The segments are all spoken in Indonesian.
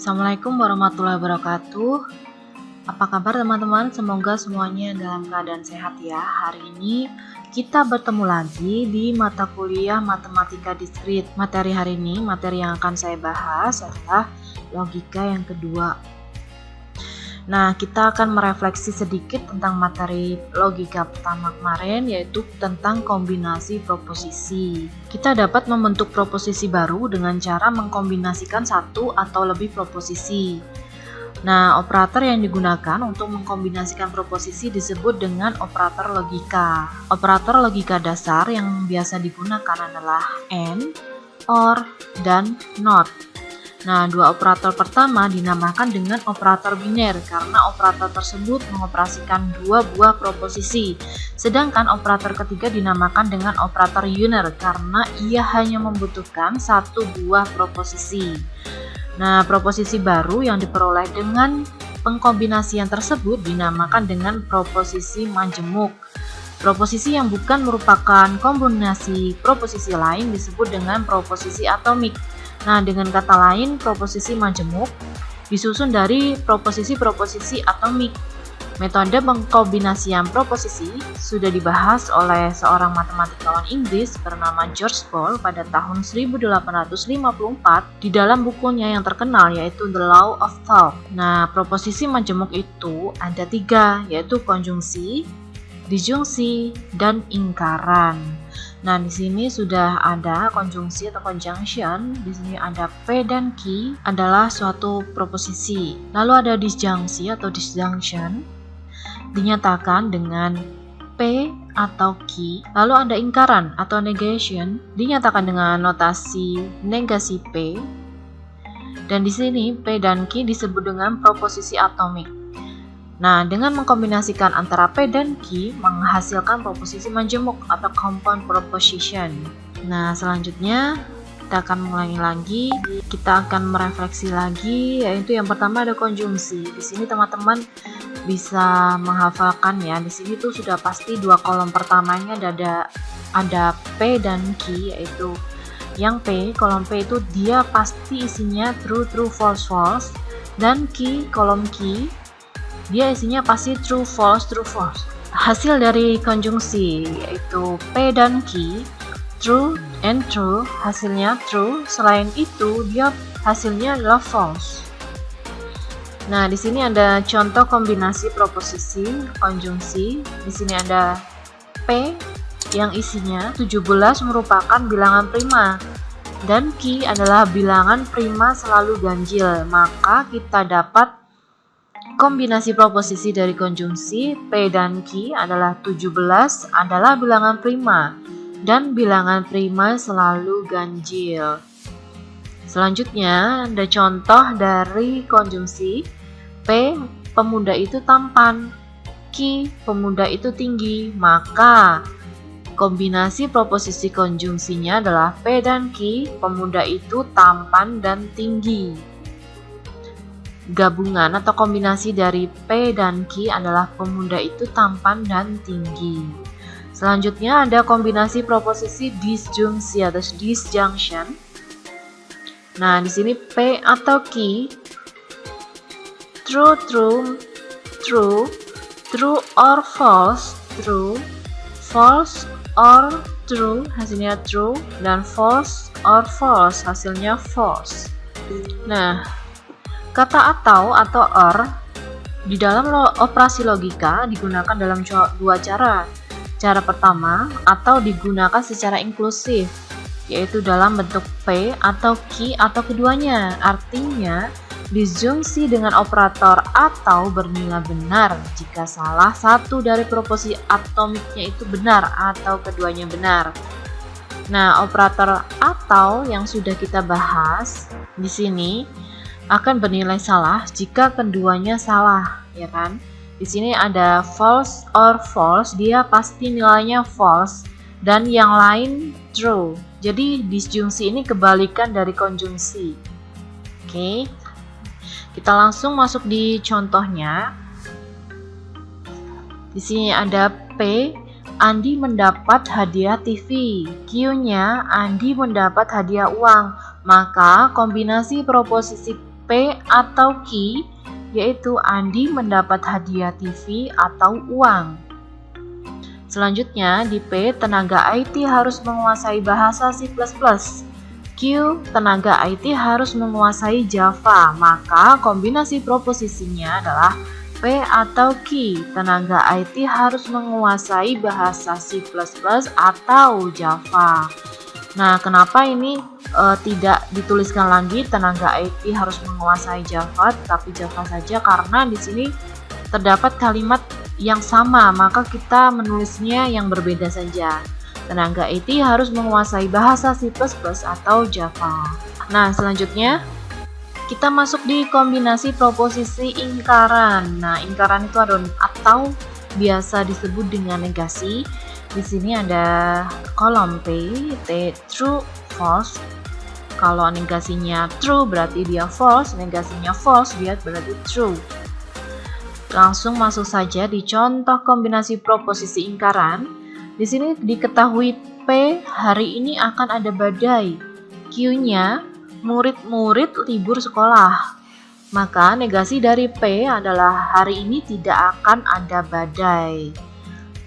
Assalamualaikum warahmatullahi wabarakatuh. Apa kabar teman-teman? Semoga semuanya dalam keadaan sehat ya. Hari ini kita bertemu lagi di mata kuliah Matematika Diskrit. Materi hari ini, materi yang akan saya bahas adalah logika yang kedua. Nah, kita akan merefleksi sedikit tentang materi logika pertama kemarin, yaitu tentang kombinasi proposisi. Kita dapat membentuk proposisi baru dengan cara mengkombinasikan satu atau lebih proposisi. Nah, operator yang digunakan untuk mengkombinasikan proposisi disebut dengan operator logika. Operator logika dasar yang biasa digunakan adalah AND, OR, dan NOT. Nah, dua operator pertama dinamakan dengan operator biner karena operator tersebut mengoperasikan dua buah proposisi. Sedangkan operator ketiga dinamakan dengan operator uner karena ia hanya membutuhkan satu buah proposisi. Nah, proposisi baru yang diperoleh dengan pengkombinasian tersebut dinamakan dengan proposisi majemuk. Proposisi yang bukan merupakan kombinasi proposisi lain disebut dengan proposisi atomik. Nah, dengan kata lain, proposisi majemuk disusun dari proposisi-proposisi atomik. Metode pengkombinasian proposisi sudah dibahas oleh seorang matematikawan Inggris bernama George Boole pada tahun 1854 di dalam bukunya yang terkenal yaitu The Law of Thought. Nah, proposisi majemuk itu ada tiga, yaitu konjungsi, disjungsi, dan ingkaran. Nah, di sini sudah ada konjungsi atau conjunction. Di sini ada P dan Q adalah suatu proposisi. Lalu ada disjungsi atau disjunction dinyatakan dengan P atau Q. Lalu ada ingkaran atau negation dinyatakan dengan notasi negasi P. Dan di sini P dan Q disebut dengan proposisi atomik. Nah, dengan mengkombinasikan antara P dan Q menghasilkan proposisi majemuk atau compound proposition. Nah, selanjutnya kita akan mengulangi lagi, kita akan merefleksi lagi, yaitu yang pertama ada konjungsi. Di sini teman-teman bisa menghafalkan ya. Di sini tuh sudah pasti dua kolom pertamanya ada P dan Q, yaitu yang P, kolom P itu dia pasti isinya true, false, false, dan Q, kolom Q dia isinya pasti true, false. Hasil dari konjungsi yaitu P dan Q, true and true, hasilnya true. Selain itu, dia hasilnya adalah false. Nah, di sini ada contoh kombinasi proposisi konjungsi. Di sini ada P yang isinya 17 merupakan bilangan prima dan Q adalah bilangan prima selalu ganjil. Maka kita dapat kombinasi proposisi dari konjungsi P dan Q adalah 17 adalah bilangan prima dan bilangan prima selalu ganjil. Selanjutnya ada contoh dari konjungsi P, pemuda itu tampan, Q, pemuda itu tinggi. Maka kombinasi proposisi konjungsinya adalah P dan Q, pemuda itu tampan dan tinggi. Gabungan atau kombinasi dari P dan Q adalah pemuda itu tampan dan tinggi. Selanjutnya ada kombinasi proposisi disjungsi atau disjunction. Nah, di sini P atau Q true or false, true, false or true, hasilnya true, dan false or false, hasilnya false. Nah, kata atau or di dalam operasi logika digunakan dalam dua cara. Cara pertama, atau digunakan secara inklusif, yaitu dalam bentuk P atau Q atau keduanya. Artinya, disjungsi dengan operator atau bernilai benar jika salah satu dari proposisi atomiknya itu benar atau keduanya benar. Nah, operator atau yang sudah kita bahas di sini akan bernilai salah jika keduanya salah, ya kan? Di sini ada false or false, dia pasti nilainya false dan yang lain true. Jadi disjungsi ini kebalikan dari konjungsi. Oke. Kita langsung masuk di contohnya. Di sini ada P, Andi mendapat hadiah TV. Q-nya Andi mendapat hadiah uang. Maka kombinasi proposisi P atau Q, yaitu Andi mendapat hadiah TV atau uang. Selanjutnya di P, tenaga IT harus menguasai bahasa C++. Q, tenaga IT harus menguasai Java, maka kombinasi proposisinya adalah P atau Q, tenaga IT harus menguasai bahasa C++ atau Java. Nah, kenapa ini tidak dituliskan lagi tenaga IT harus menguasai Java, tapi Java saja? Karena di sini terdapat kalimat yang sama, maka kita menulisnya yang berbeda saja. Tenaga IT harus menguasai bahasa C++ atau Java. Nah, selanjutnya kita masuk di kombinasi proposisi ingkaran. Nah, ingkaran itu ada atau biasa disebut dengan negasi. Di sini ada kolom P, T, true, false. Kalau negasinya true berarti dia false, negasinya false dia berarti true. Langsung masuk saja di contoh kombinasi proposisi ingkaran. Di sini diketahui P hari ini akan ada badai. Q-nya murid-murid libur sekolah. Maka negasi dari P adalah hari ini tidak akan ada badai.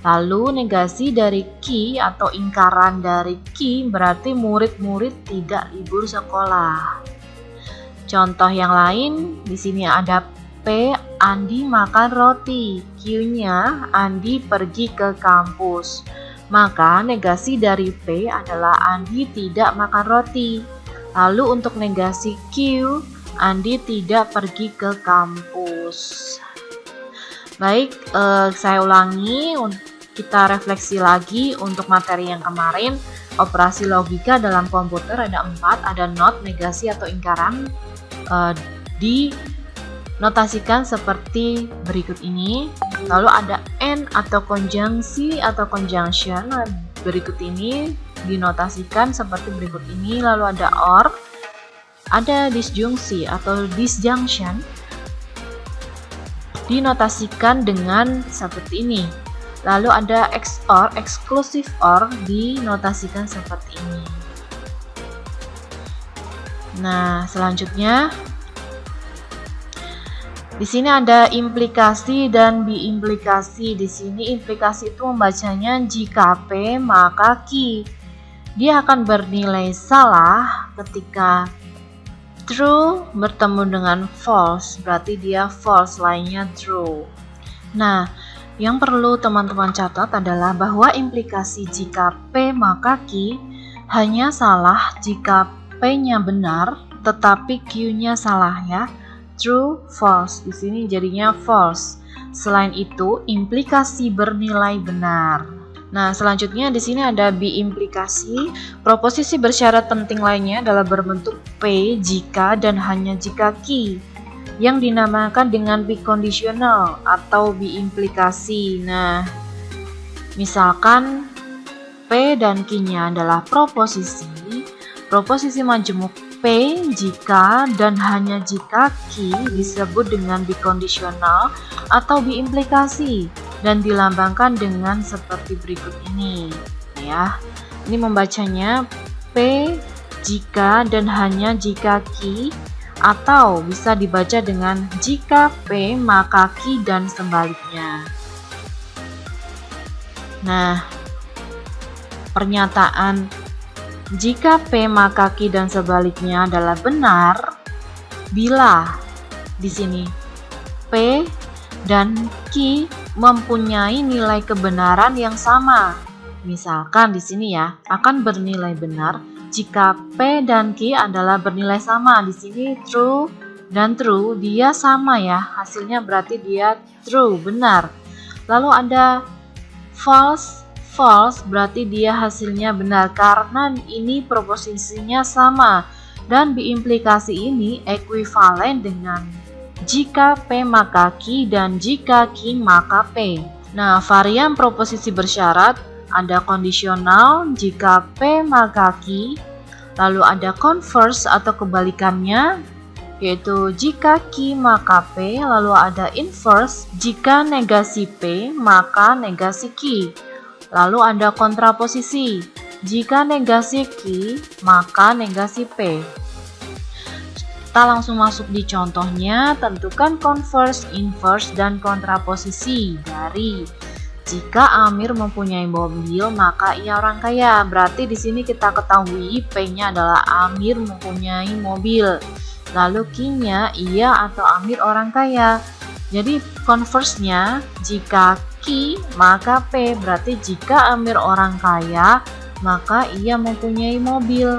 Lalu negasi dari Q atau ingkaran dari Q berarti murid-murid tidak libur sekolah. Contoh yang lain, di sini ada P, Andi makan roti. Q-nya Andi pergi ke kampus. Maka negasi dari P adalah Andi tidak makan roti. Lalu untuk negasi Q, Andi tidak pergi ke kampus. Baik, saya ulangi, kita refleksi lagi untuk materi yang kemarin. Operasi logika dalam komputer ada 4, ada not, negasi atau ingkaran. Dinotasikan seperti berikut ini. Lalu ada and atau konjungsi atau conjunction. Berikut ini dinotasikan seperti berikut ini. Lalu ada or, ada disjungsi atau disjunction, dinotasikan dengan seperti ini. Lalu ada XOR, exclusive OR, dinotasikan seperti ini. Nah, selanjutnya di sini ada implikasi dan biimplikasi. Di sini implikasi itu membacanya jika P maka Q. Dia akan bernilai salah ketika true bertemu dengan false, berarti dia false, lainnya true. Nah, yang perlu teman-teman catat adalah bahwa implikasi jika P maka Q hanya salah jika P-nya benar, tetapi Q-nya salah ya. True, false. Di sini jadinya false. Selain itu, implikasi bernilai benar. Nah, selanjutnya di sini ada biimplikasi. Proposisi bersyarat penting lainnya adalah berbentuk P jika dan hanya jika Q, yang dinamakan dengan biconditional atau biimplikasi. Nah, misalkan P dan Q-nya adalah proposisi. Proposisi majemuk P jika dan hanya jika Q disebut dengan biconditional atau biimplikasi dan dilambangkan dengan seperti berikut ini ya. Ini membacanya P jika dan hanya jika Q, atau bisa dibaca dengan jika P maka Q dan sebaliknya. Nah, pernyataan jika P maka Q dan sebaliknya adalah benar bila di sini P dan Q mempunyai nilai kebenaran yang sama. Misalkan di sini ya, akan bernilai benar jika P dan Q adalah bernilai sama. Di sini true dan true, dia sama ya. Hasilnya berarti dia true, benar. Lalu ada false, false berarti dia hasilnya benar karena ini proposisinya sama. Dan biimplikasi ini ekuivalen dengan jika P maka Q dan jika Q maka P. Nah, varian proposisi bersyarat ada kondisional jika P maka Q, lalu ada converse atau kebalikannya yaitu jika Q maka P, lalu ada inverse jika negasi P maka negasi Q, lalu ada kontraposisi jika negasi Q maka negasi P. Kita langsung masuk di contohnya. Tentukan converse, inverse, dan kontraposisi dari jika Amir mempunyai mobil, maka ia orang kaya. Berarti di sini kita ketahui P-nya adalah Amir mempunyai mobil. Lalu Q-nya ia atau Amir orang kaya. Jadi converse-nya jika Q maka P. Berarti jika Amir orang kaya, maka ia mempunyai mobil.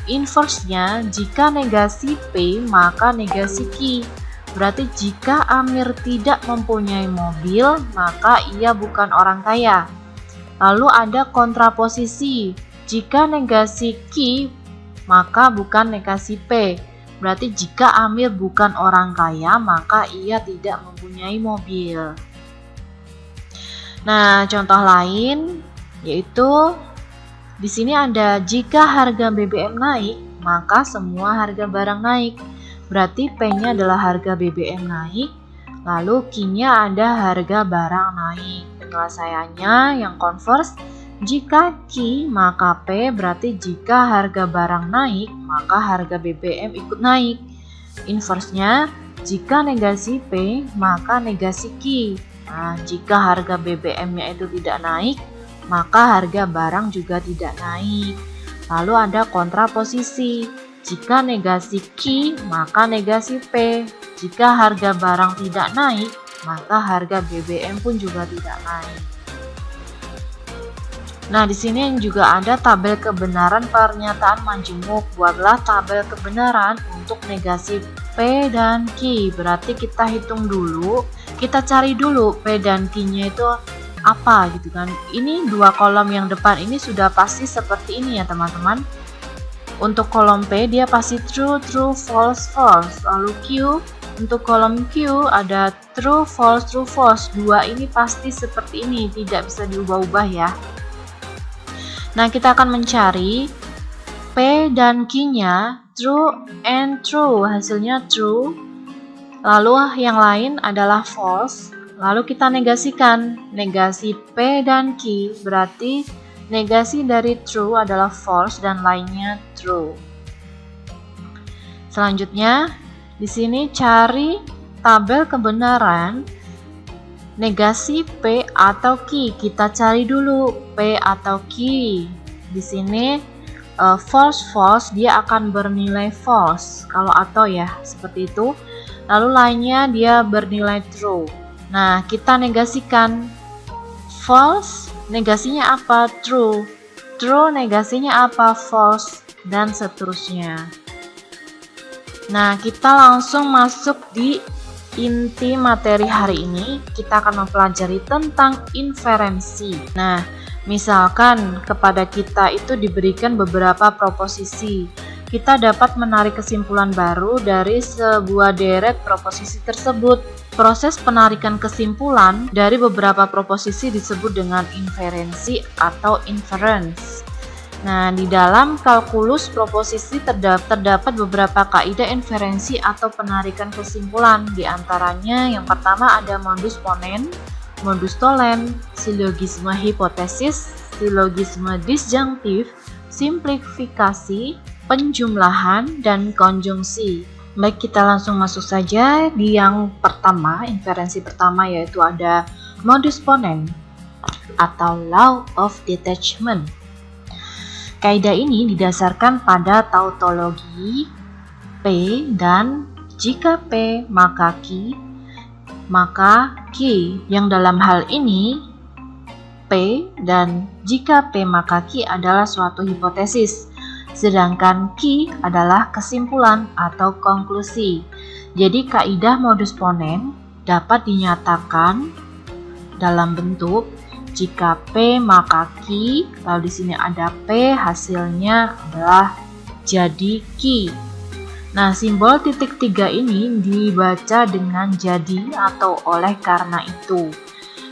Inverse-nya jika negasi P maka negasi Q. Berarti jika Amir tidak mempunyai mobil, maka ia bukan orang kaya. Lalu ada kontraposisi. Jika negasi Q, maka bukan negasi P. Berarti jika Amir bukan orang kaya, maka ia tidak mempunyai mobil. Nah, contoh lain yaitu di sini ada jika harga BBM naik, maka semua harga barang naik. Berarti P-nya adalah harga BBM naik, lalu Q-nya ada harga barang naik. Penyelesaiannya yang converse, jika Q maka P, berarti jika harga barang naik, maka harga BBM ikut naik. Inverse-nya, jika negasi P, maka negasi Q. Nah, jika harga BBM-nya itu tidak naik, maka harga barang juga tidak naik. Lalu ada kontraposisi. Jika negasi Q, maka negasi P. Jika harga barang tidak naik, maka harga BBM pun juga tidak naik. Nah, di sini juga ada tabel kebenaran pernyataan majemuk. Buatlah tabel kebenaran untuk negasi P dan Q. Berarti kita hitung dulu, kita cari dulu P dan Q-nya itu apa gitu kan. Ini dua kolom yang depan ini sudah pasti seperti ini ya teman-teman. Untuk kolom P dia pasti true, true, false, false. Lalu Q, untuk kolom Q ada true, false, true, false. Dua ini pasti seperti ini, tidak bisa diubah-ubah ya. Nah, kita akan mencari P dan Q-nya true and true. Hasilnya true. Lalu yang lain adalah false. Lalu kita negasikan. Negasi P dan Q berarti negasi dari true adalah false dan lainnya true. Selanjutnya, di sini cari tabel kebenaran negasi P atau Q. Kita cari dulu P atau Q. Di sini false false dia akan bernilai false. Kalau atau ya seperti itu. Lalu lainnya dia bernilai true. Nah, kita negasikan. False negasinya apa? True. True negasinya apa? False. Dan seterusnya. Nah, kita langsung masuk di inti materi hari ini. Kita akan mempelajari tentang inferensi. Nah, misalkan kepada kita itu diberikan beberapa proposisi. Kita dapat menarik kesimpulan baru dari sebuah deret proposisi tersebut. Proses penarikan kesimpulan dari beberapa proposisi disebut dengan inferensi atau inference. Nah, di dalam kalkulus proposisi terdapat beberapa kaidah inferensi atau penarikan kesimpulan. Di antaranya yang pertama ada modus ponens, modus tollens, silogisme hipotesis, silogisme disjunktif, simplifikasi, penjumlahan, dan konjungsi. Baik, kita langsung masuk saja di yang pertama, inferensi pertama, yaitu ada modus ponens atau law of detachment. Kaidah ini didasarkan pada tautologi P dan jika P maka Q, maka Q, yang dalam hal ini P dan jika P maka Q adalah suatu hipotesis. Sedangkan Q adalah kesimpulan atau konklusi. Jadi kaidah modus ponens dapat dinyatakan dalam bentuk jika P maka Q, lalu di sini ada P, hasilnya adalah jadi Q. Nah, simbol titik 3 ini dibaca dengan jadi atau oleh karena itu.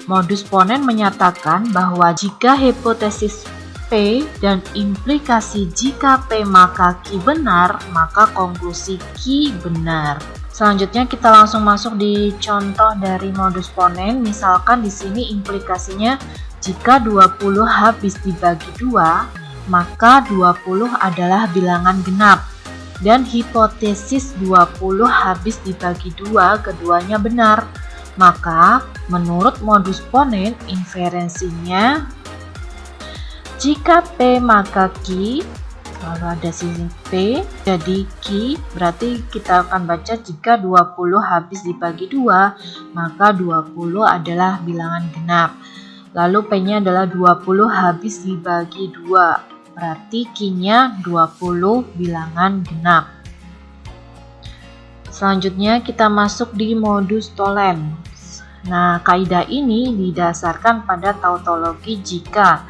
Modus ponens menyatakan bahwa jika hipotesis P dan implikasi jika P maka Q benar, maka konklusi Q benar. Selanjutnya kita langsung masuk di contoh dari modus ponens. Misalkan di sini implikasinya jika 20 habis dibagi 2, maka 20 adalah bilangan genap. dan hipotesis 20 habis dibagi 2 keduanya benar. Maka menurut modus ponen inferensinya jika P maka Q, lalu ada sisi P jadi Q, berarti kita akan baca jika 20 habis dibagi 2 maka 20 adalah bilangan genap. Lalu P-nya adalah 20 habis dibagi 2, berarti Q-nya 20 bilangan genap. Selanjutnya kita masuk di modus tollens. Nah, kaidah ini didasarkan pada tautologi jika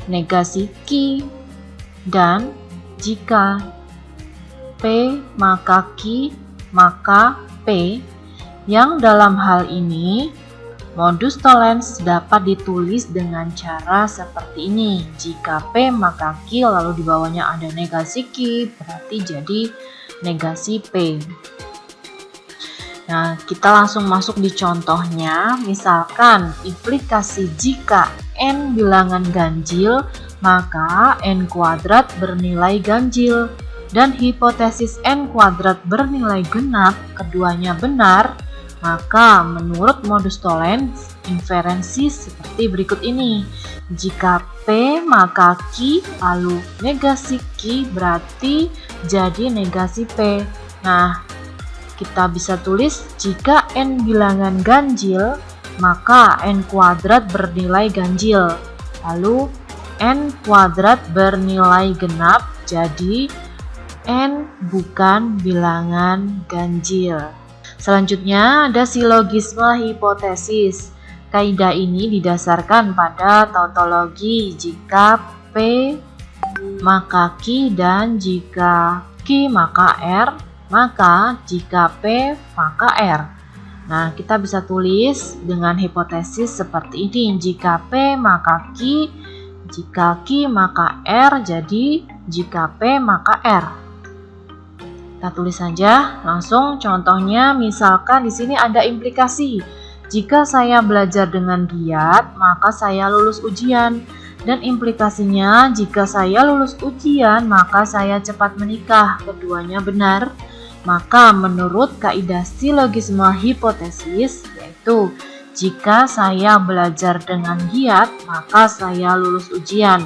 negasi Q dan jika P maka Q maka P, yang dalam hal ini modus tollens dapat ditulis dengan cara seperti ini. Jika P maka Q lalu di bawahnya ada negasi Q, berarti jadi negasi P. Nah, kita langsung masuk di contohnya. Misalkan implikasi jika N bilangan ganjil, maka N kuadrat bernilai ganjil. Dan hipotesis N kuadrat bernilai genap, keduanya benar. Maka menurut modus tollens inferensi seperti berikut ini. Jika P maka Q lalu negasi Q berarti jadi negasi P. Nah, kita bisa tulis jika N bilangan ganjil maka N kuadrat bernilai ganjil. Lalu N kuadrat bernilai genap jadi N bukan bilangan ganjil. Selanjutnya ada silogisme hipotesis. Kaidah ini didasarkan pada tautologi jika P maka Q dan jika Q maka R, maka jika P maka R. Nah, kita bisa tulis dengan hipotesis seperti ini. Jika P maka Q, jika Q maka R, jadi jika P maka R. Kita tulis saja langsung contohnya. Misalkan di sini ada implikasi. Jika saya belajar dengan giat, maka saya lulus ujian. Dan implikasinya jika saya lulus ujian, maka saya cepat menikah. Keduanya benar. Maka menurut kaidah silogisme hipotesis, yaitu jika saya belajar dengan giat, maka saya lulus ujian.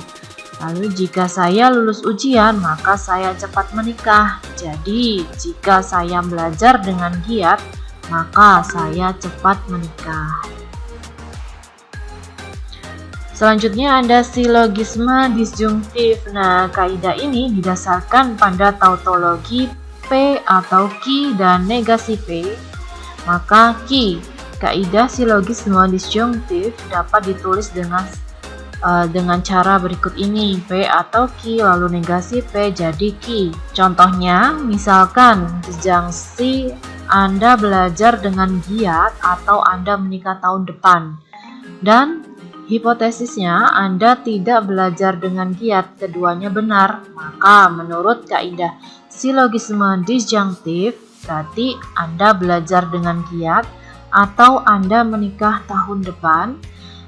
Lalu jika saya lulus ujian, maka saya cepat menikah. Jadi, jika saya belajar dengan giat, maka saya cepat menikah. Selanjutnya ada silogisme disjungtif. Nah, kaidah ini didasarkan pada tautologi P atau Q dan negasi P. Maka Q, kaidah silogisme disjungtif dapat ditulis dengan cara berikut ini. P atau Q lalu negasi P jadi Q. Contohnya, misalkan disjungsi Anda belajar dengan giat atau Anda menikah tahun depan. Dan hipotesisnya Anda tidak belajar dengan giat, keduanya benar. Maka menurut kaidah silogisme disjungtif, berarti Anda belajar dengan giat atau Anda menikah tahun depan.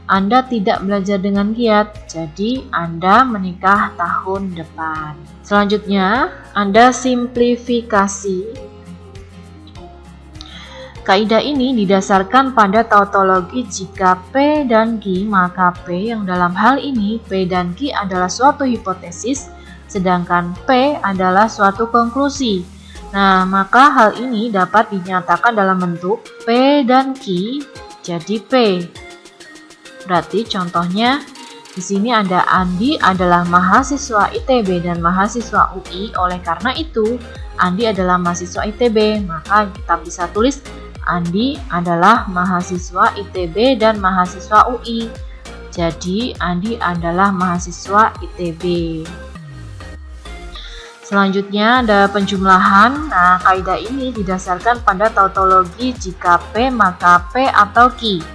Anda tidak belajar dengan giat, jadi Anda menikah tahun depan. Selanjutnya, ada simplifikasi. Kaidah ini didasarkan pada tautologi jika P dan Q, maka P yang dalam hal ini P dan Q adalah suatu hipotesis, sedangkan P adalah suatu konklusi. Nah, maka hal ini dapat dinyatakan dalam bentuk P dan Q jadi P. Berarti contohnya di sini ada Andi adalah mahasiswa ITB dan mahasiswa UI. Oleh karena itu, Andi adalah mahasiswa ITB. Maka kita bisa tulis Andi adalah mahasiswa ITB dan mahasiswa UI. Jadi Andi adalah mahasiswa ITB. Selanjutnya ada penjumlahan. Nah, kaidah ini didasarkan pada tautologi jika P maka P atau Q.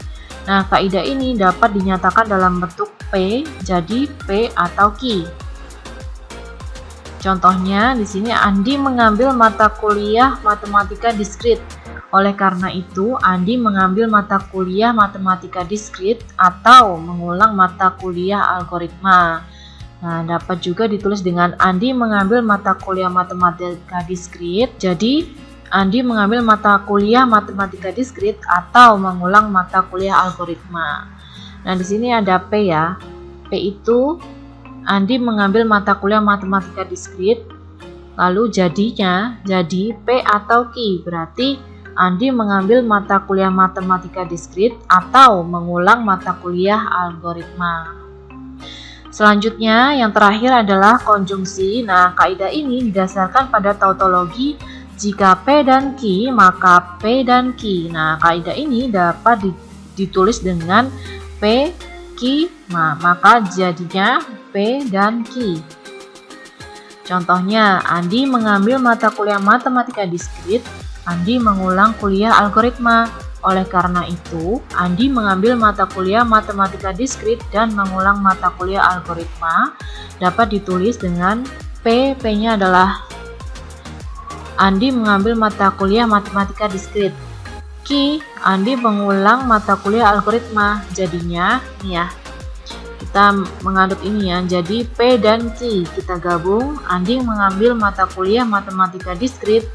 Nah, kaidah ini dapat dinyatakan dalam bentuk P jadi P atau Q. Contohnya di sini Andi mengambil mata kuliah matematika diskrit. Oleh karena itu, Andi mengambil mata kuliah matematika diskrit atau mengulang mata kuliah algoritma. Nah, dapat juga ditulis dengan Andi mengambil mata kuliah matematika diskrit. Jadi, Andi mengambil mata kuliah matematika diskrit atau mengulang mata kuliah algoritma. Nah, di sini ada P ya. P itu Andi mengambil mata kuliah matematika diskrit. Lalu jadinya jadi P atau Q. Berarti Andi mengambil mata kuliah matematika diskrit atau mengulang mata kuliah algoritma. Selanjutnya, yang terakhir adalah konjungsi. Nah, kaidah ini didasarkan pada tautologi jika P dan Q, maka P dan Q. Nah, kaidah ini dapat ditulis dengan P, Q, maka jadinya P dan Q. Contohnya, Andi mengambil mata kuliah matematika diskrit, Andi mengulang kuliah algoritma. Oleh karena itu, Andi mengambil mata kuliah matematika diskrit dan mengulang mata kuliah algoritma dapat ditulis dengan P. P-nya adalah Andi mengambil mata kuliah matematika diskrit. Q, Andi mengulang mata kuliah algoritma. Jadinya, nih ya, kita mengaduk ini ya, jadi P dan Q kita gabung. Andi mengambil mata kuliah matematika diskrit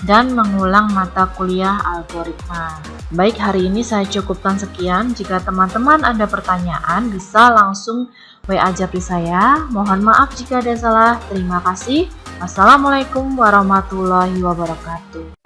dan mengulang mata kuliah algoritma. Baik, hari ini saya cukupkan sekian. Jika teman-teman ada pertanyaan, bisa langsung WA Japri saya. Mohon maaf jika ada salah. Terima kasih. Wassalamualaikum warahmatullahi wabarakatuh.